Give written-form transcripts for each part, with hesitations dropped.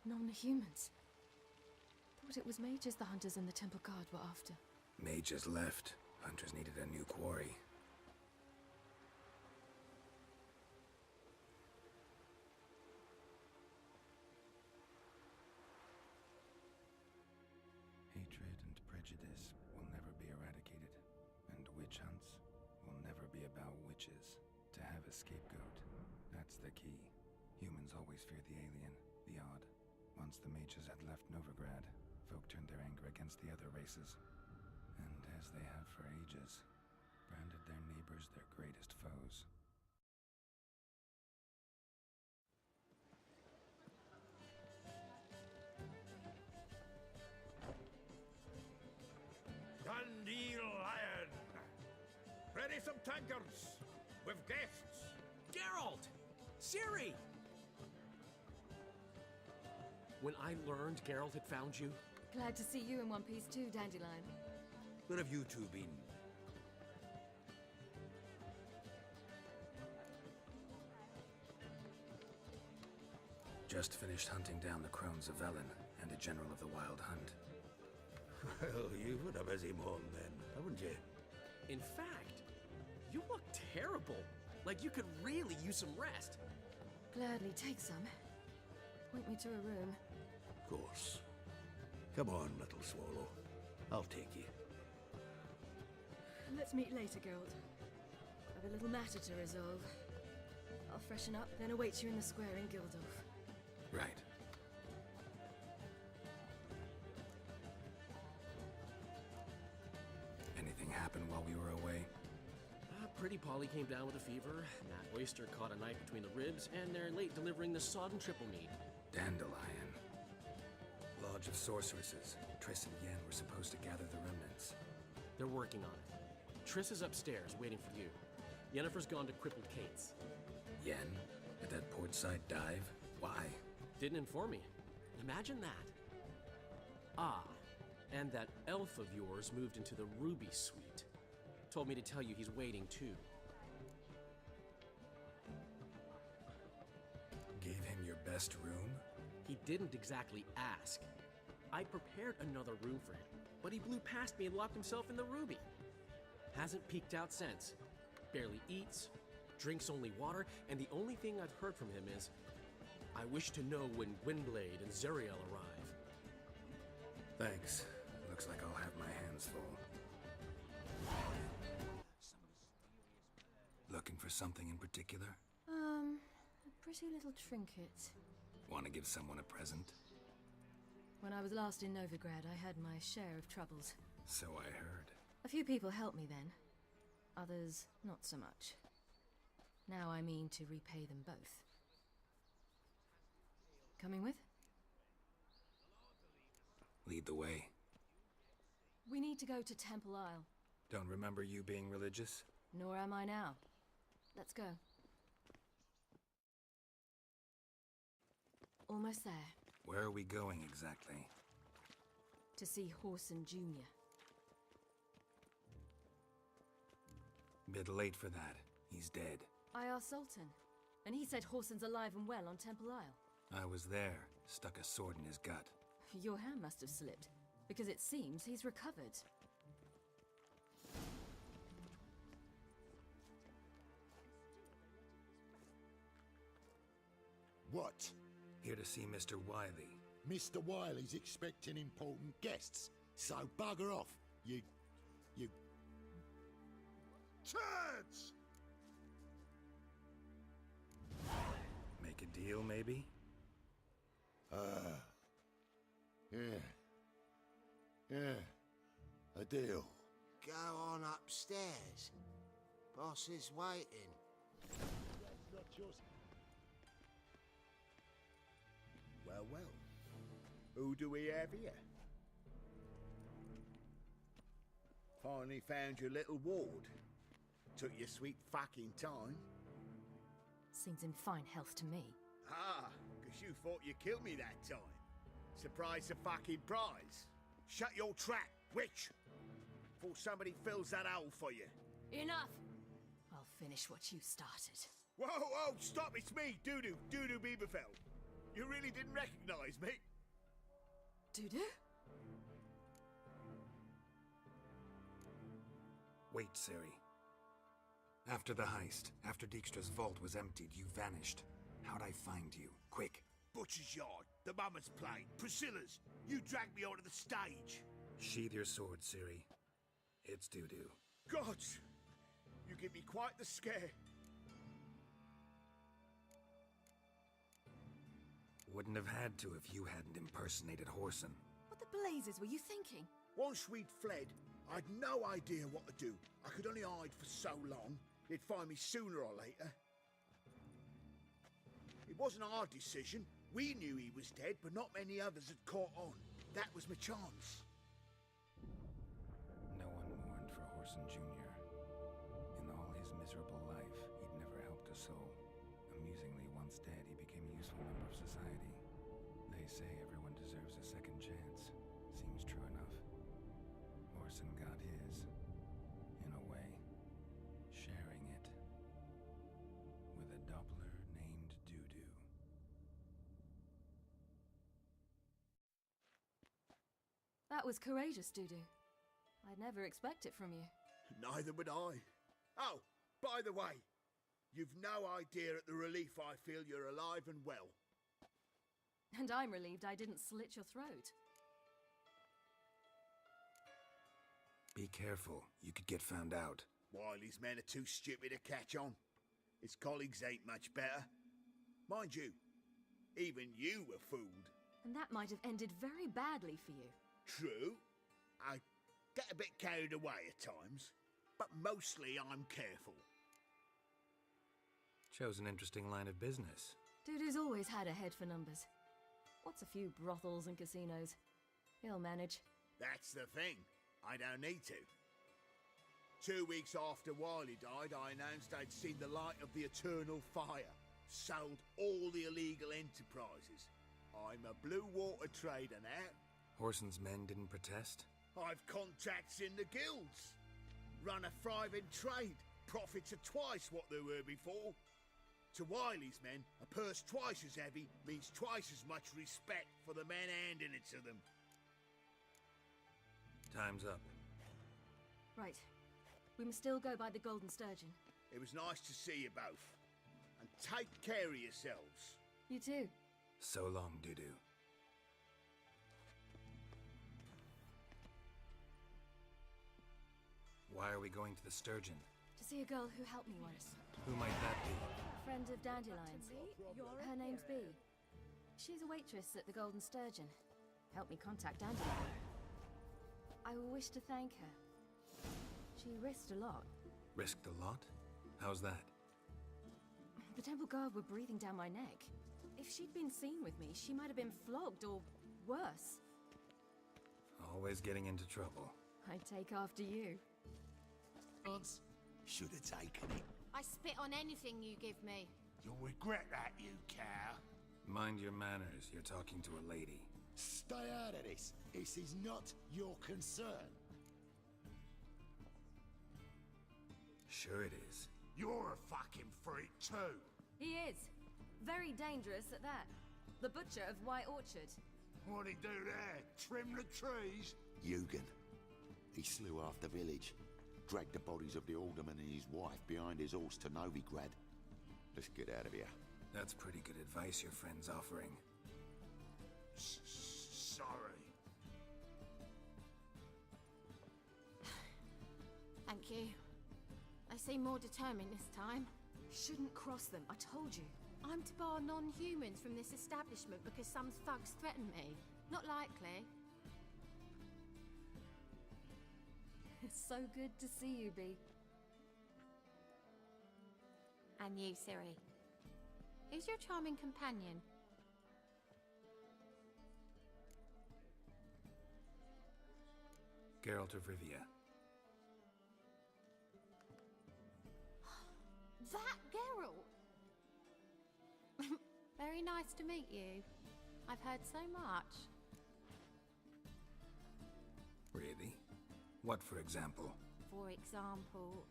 Non-humans. Thought it was mages the hunters and the temple guard were after. Mages left. Hunters needed a new quarry. Hatred and prejudice will never be eradicated, and witch hunts will never be about witches. To have a scapegoat, that's the key. Humans always feared the alien, the odd. Once the mages had left Novigrad, folk turned their anger against the other races. And as they have for ages, branded their neighbors their greatest foes. Dandelion! Ready some tankards! With guests! Geralt! Ciri! When I learned Geralt had found you, Glad to see you in one piece too, Dandelion. Where have you two been? Just finished hunting down the crones of Velen and a general of the Wild Hunt. Well, you've had a busy morning then, haven't you? in fact, you look terrible. Like you could really use some rest. Gladly take some. Point me to a room. Of course. Come on, little swallow. I'll take you. Let's meet later, Geralt. I've a little matter to resolve. I'll freshen up, then await you in the square in Gildorf. Right. Anything happen while we were away? Pretty Polly came down with a fever. Matt Oyster caught a knife between the ribs, and they're late delivering the sodden triple meat. Dandelion. Lodge of Sorceresses. Triss and Yen were supposed to gather the remnants. They're working on it. Triss is upstairs, waiting for you. Yennefer's gone to Crippled Kate's. Yen? At that portside dive? Why? Didn't inform me. Imagine that. Ah, and that elf of yours moved into the Ruby Suite. Told me to tell you he's waiting too. Gave him your best room? He didn't exactly ask. I prepared another room for him, but he blew past me and locked himself in the Ruby. Hasn't peeked out since. Barely eats, drinks only water, and the only thing I've heard from him is, I wish to know when Gwynblade and Zeriel arrive. Thanks. Looks like I'll have my hands full. Looking for something in particular? A pretty little trinket. Want to give someone a present? When I was last in Novigrad, I had my share of troubles. So I heard. A few people helped me then. Others, not so much. Now I mean to repay them both. Coming with? Lead the way. We need to go to Temple Isle. Don't remember you being religious? Nor am I now. Let's go. Almost there. Where are we going exactly? To see Horson Jr. Bit late for that. He's dead. I asked Sultan, and he said Horson's alive and well on Temple Isle. I was there. Stuck a sword in his gut. Your hand must have slipped, because it seems he's recovered. What? Here to see Mr. Wiley. Mr. Wiley's expecting important guests, so bugger off, you... turds! Make a deal, maybe? Yeah, a deal. Go on upstairs. Boss is waiting. That's not yours. Well, well. Who do we have here? Finally found your little ward. Took your sweet fucking time. Seems in fine health to me. Ah, because you thought you killed me that time. Surprise the fucking prize. Shut your trap, witch! Before somebody fills that hole for you. Enough! I'll finish what you started. Whoa, whoa, stop, it's me, Doodoo Beaverfell. You really didn't recognize me? Dudu? Wait, Ciri. After the heist, after Dijkstra's vault was emptied, you vanished. How'd I find you? Quick. Butcher's Yard, the Mama's Plane, Priscilla's. You dragged me onto the stage. Sheathe your sword, Ciri. It's Dudu. Gods! You give me quite the scare. Wouldn't have had to if you hadn't impersonated Whoreson. What the blazes were you thinking? Once we'd fled, I'd no idea what to do. I could only hide for so long. They'd find me sooner or later. It wasn't our decision. We knew he was dead, but not many others had caught on. That was my chance. No one mourned for Whoreson Jr. In all his miserable life, he'd never helped a soul. Amusingly, once dead, he became a useful member of society. They say everyone deserves a second chance. Seems true enough. Whoreson got his, in a way, sharing it with a Doppler named Dudu. That was courageous, Dudu. I'd never expect it from you. Neither would I. Oh, by the way, you've no idea at the relief I feel you're alive and well. And I'm relieved I didn't slit your throat. Be careful, you could get found out. Wiley's men are too stupid to catch on. His colleagues ain't much better. Mind you, even you were fooled. And that might have ended very badly for you. True, I get a bit carried away at times, but mostly I'm careful. Chose an interesting line of business. Dudu's always had a head for numbers. What's a few brothels and casinos? He'll manage. That's the thing. I don't need to. 2 weeks after Wiley died, I announced I'd seen the light of the eternal fire. Sold all the illegal enterprises. I'm a blue water trader now. Whoreson's men didn't protest? I've contacts in the guilds. Run a thriving trade. Profits are twice what they were before. To Wiley's men, a purse twice as heavy means twice as much respect for the men handing it to them. Time's up. Right. We must still go by the Golden Sturgeon. It was nice to see you both. And take care of yourselves. You too. So long, Dudu. Why are we going to the Sturgeon? To see a girl who helped me once. Who might that be? A friend of Dandelion's. Her name's Bee. She's a waitress at the Golden Sturgeon. Helped me contact Dandelion. I wish to thank her. She risked a lot. Risked a lot? How's that? The Temple Guard were breathing down my neck. If she'd been seen with me, she might have been flogged or worse. Always getting into trouble. I'd take after you. Should have taken it. I spit on anything you give me. You'll regret that, you cow. Mind your manners, you're talking to a lady. Stay out of this. This is not your concern. Sure it is. You're a fucking freak too. He is. Very dangerous at that. The butcher of White Orchard. What'd he do there? Trim the trees? Eugen. He slew half the village. Dragged the bodies of the alderman and his wife behind his horse to Novigrad. Let's get out of here. That's pretty good advice your friend's offering. Sorry. Thank you. They seem more determined this time. Shouldn't cross them, I told you. I'm to bar non-humans from this establishment because some thugs threaten me. Not likely. It's so good to see you, Bee. And you, Ciri. Who's your charming companion? Geralt of Rivia. That Geralt! Very nice to meet you. I've heard so much. Really? What, for example? For example,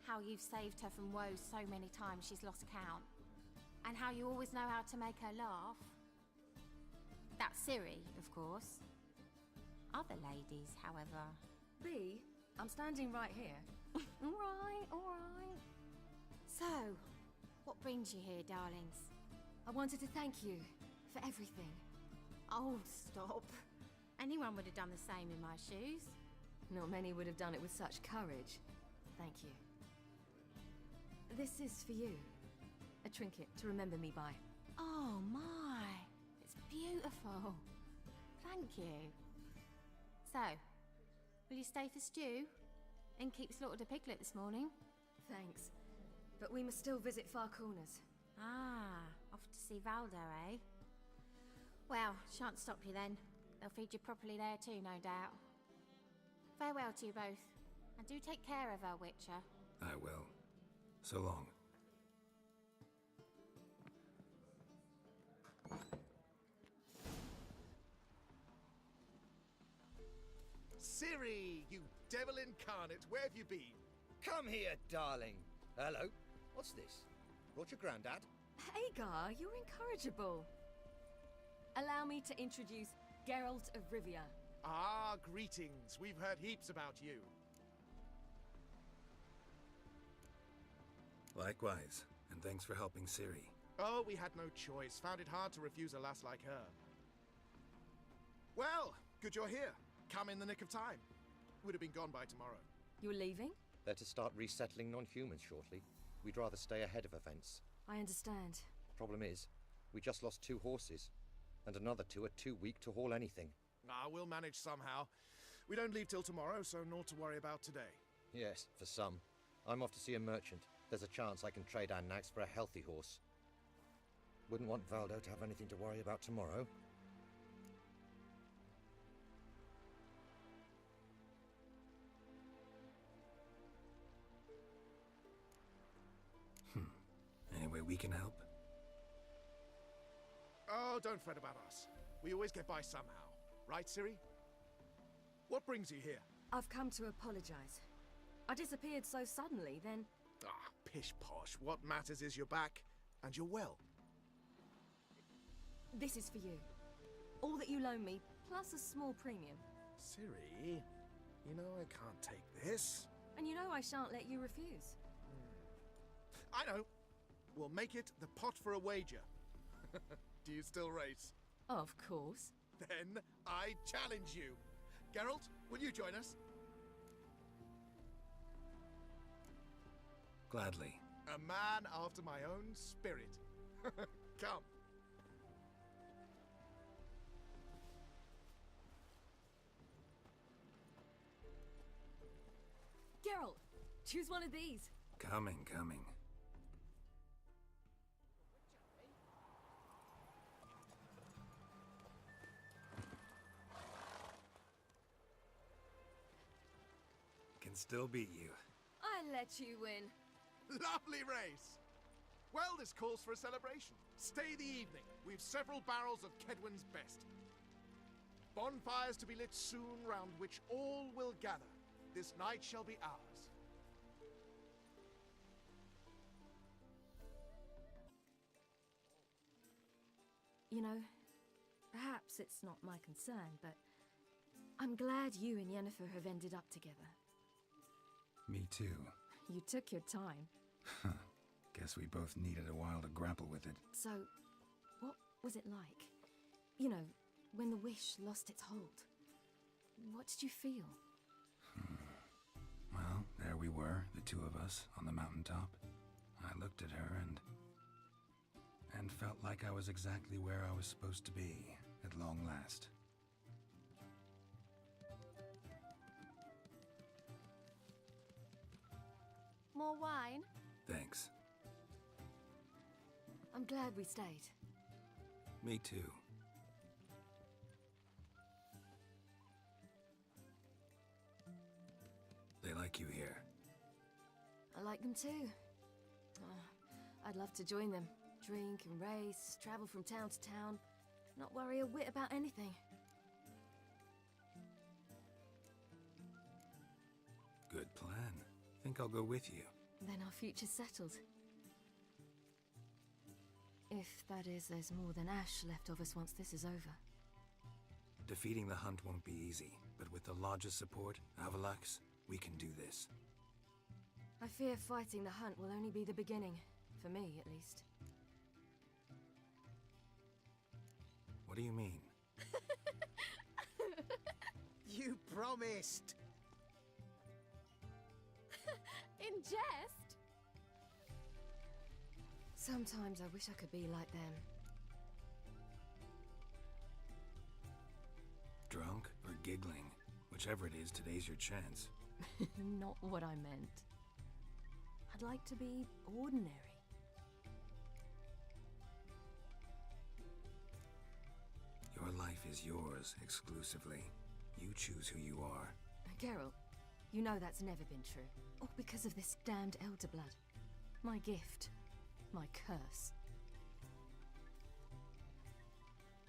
how you've saved her from woes so many times she's lost count. And how you always know how to make her laugh. That's Siri, of course. Other ladies, however... B, I'm standing right here. All right. So, what brings you here, darlings? I wanted to thank you for everything. Oh, stop. Anyone would have done the same in my shoes. Not many would have done it with such courage. Thank you. This is for you. A trinket to remember me by. Oh, my. It's beautiful. Thank you. So, will you stay for stew? And keep slaughtered a piglet this morning? Thanks. But we must still visit Far Corners. Ah, off to see Valdo, eh? Well, shan't stop you then. They'll feed you properly there too, no doubt. Farewell to you both. And do take care of her, Witcher. I will. So long. Ciri, you devil incarnate, where have you been? Come here, darling. Hello. What's this? Brought your granddad? Hagar, you're incorrigible. Allow me to introduce Geralt of Rivia. Ah, greetings. We've heard heaps about you. Likewise, and thanks for helping Ciri. Oh, we had no choice. Found it hard to refuse a lass like her. Well, good you're here. Come in the nick of time. Would have been gone by tomorrow. You're leaving? They're to start resettling non-humans shortly. We'd rather stay ahead of events. I understand. Problem is, we just lost 2 horses, and another 2 are too weak to haul anything. Ah, we'll manage somehow. We don't leave till tomorrow, so naught to worry about today. Yes, for some. I'm off to see a merchant. There's a chance I can trade our nags for a healthy horse. Wouldn't want Valdo to have anything to worry about tomorrow. Any way we can help? Oh, don't fret about us. We always get by somehow. Right, Ciri? What brings you here? I've come to apologize. I disappeared so suddenly, then... Ah, pish-posh. What matters is you're back, and you're well. This is for you. All that you loan me, plus a small premium. Ciri, you know I can't take this. And you know I shan't let you refuse. I know. We'll make it the pot for a wager. Do you still race? Of course. Then I challenge you. Geralt, will you join us? Gladly. A man after my own spirit. Come. Geralt, choose one of these. Coming. Can still beat you. I let you win. Lovely race. Well, this calls for a celebration. Stay the evening. We've several barrels of Kedwin's best. Bonfires to be lit soon, round which all will gather. This night shall be ours. You know, perhaps it's not my concern, but I'm glad you and Yennefer have ended up together. Me too. You took your time. Guess we both needed a while to grapple with it. So, what was it like? You know, when the wish lost its hold. What did you feel? Well, there we were, the 2 of us, on the mountaintop. I looked at her and felt like I was exactly where I was supposed to be, at long last. More wine? Thanks. I'm glad we stayed. Me too. They like you here. I like them too. I'd love to join them. Drink and race, travel from town to town. Not worry a whit about anything. Good plan. Think I'll go with you. Then our future's settled. If, that is, there's more than ash left of us once this is over. Defeating the Hunt won't be easy, but with the Lodge's support, Avalax, we can do this. I fear fighting the Hunt will only be the beginning. For me, at least. What do you mean? You promised! In jest? Sometimes I wish I could be like them. Drunk or giggling? Whichever it is, today's your chance. Not what I meant. I'd like to be ordinary. Your life is yours, exclusively. You choose who you are. Geralt, you know that's never been true. All because of this damned Elder Blood. My gift. My curse.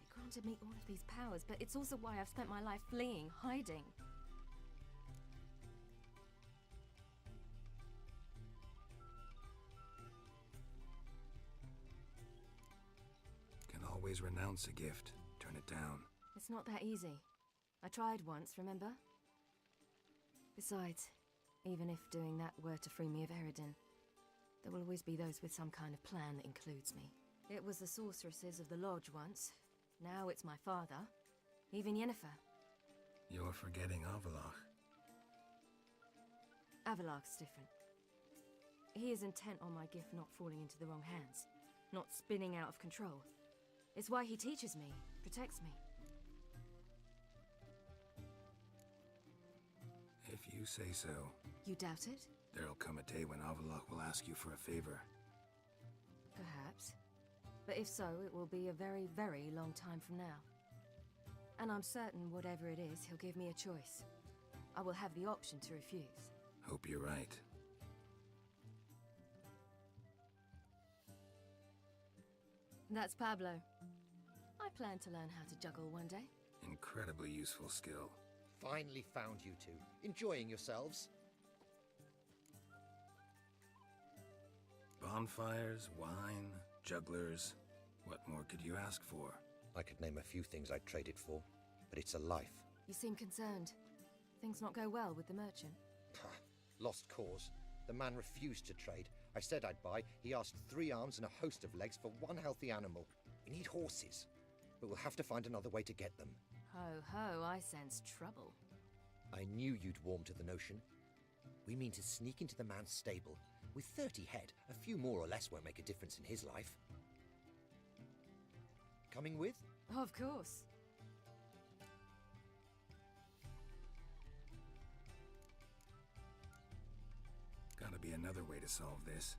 It granted me all of these powers, but it's also why I've spent my life fleeing, hiding. Can always renounce a gift. Turn it down. It's not that easy. I tried once, remember? Besides, even if doing that were to free me of Eredin, there will always be those with some kind of plan that includes me. It was the sorceresses of the Lodge once. Now it's my father. Even Yennefer. You're forgetting Avalach. Avalach's different. He is intent on my gift not falling into the wrong hands. Not spinning out of control. It's why he teaches me, protects me. If you say so. You doubt it? There'll come a day when Avalach will ask you for a favor. Perhaps. But if so, it will be a very, very long time from now. And I'm certain whatever it is, he'll give me a choice. I will have the option to refuse. Hope you're right. That's Pablo. I plan to learn how to juggle one day. Incredibly useful skill. Finally found you two. Enjoying yourselves? Bonfires, wine, jugglers. What more could you ask for? I could name a few things I'd trade it for, but it's a life. You seem concerned. Things not go well with the merchant? Lost cause. The man refused to trade. I said I'd buy. He asked 3 arms and a host of legs for 1 healthy animal. We need horses, but we'll have to find another way to get them. Ho ho, I sense trouble. I knew you'd warm to the notion. We mean to sneak into the man's stable. With 30 head, a few more or less won't make a difference in his life. Coming with? Of course. Gotta be another way to solve this.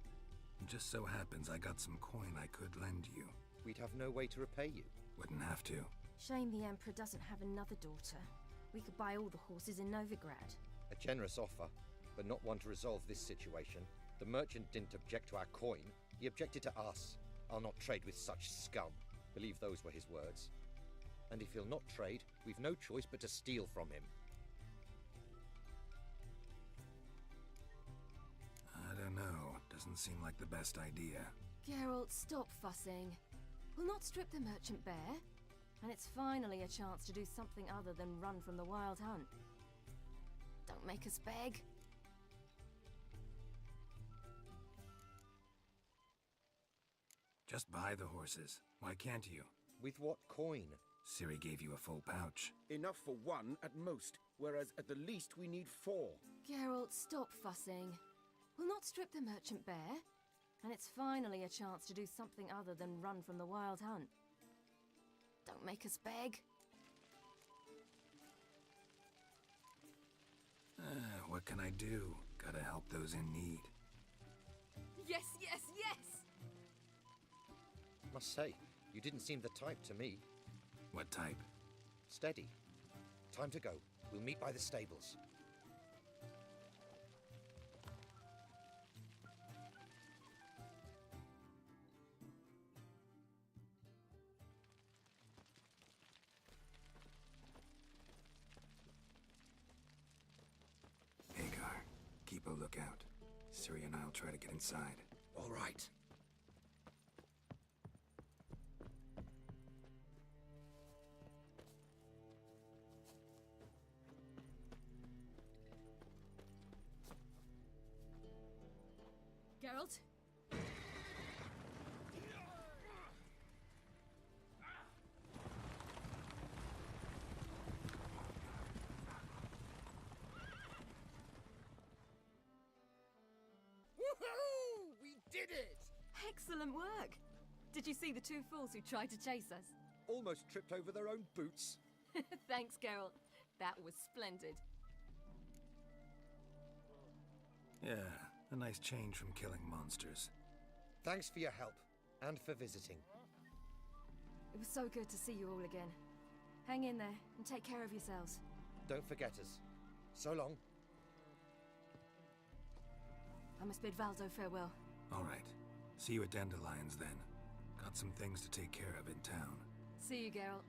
It just so happens I got some coin I could lend you. We'd have no way to repay you. Wouldn't have to. Shame the Emperor doesn't have another daughter. We could buy all the horses in Novigrad. A generous offer, but not one to resolve this situation. The merchant didn't object to our coin. He objected to us. I'll not trade with such scum. Believe those were his words. And if he'll not trade, we've no choice but to steal from him. I don't know. Doesn't seem like the best idea. Geralt, stop fussing. We'll not strip the merchant bare. And it's finally a chance to do something other than run from the wild hunt. Don't make us beg. Just buy the horses. Why can't you? With what coin? Ciri gave you a full pouch. Enough for 1 at most, whereas at the least we need 4. Geralt, stop fussing. We'll not strip the merchant bare. And it's finally a chance to do something other than run from the wild hunt. Don't make us beg. What can I do? Gotta help those in need. Yes, yes, yes! Must say, you didn't seem the type to me. What type? Steady. Time to go. We'll meet by the stables. Hagar, keep a lookout. Ciri and I'll try to get inside. All right. Geralt. Woohoo! We did it! Excellent work. Did you see the two fools who tried to chase us? Almost tripped over their own boots. Thanks, Geralt. That was splendid. Yeah, a nice change from killing monsters. Thanks for your help, and for visiting. It was so good to see you all again. Hang in there, and take care of yourselves. Don't forget us. So long. I must bid Valdo farewell. All right. See you at Dandelions then. Got some things to take care of in town. See you, Geralt.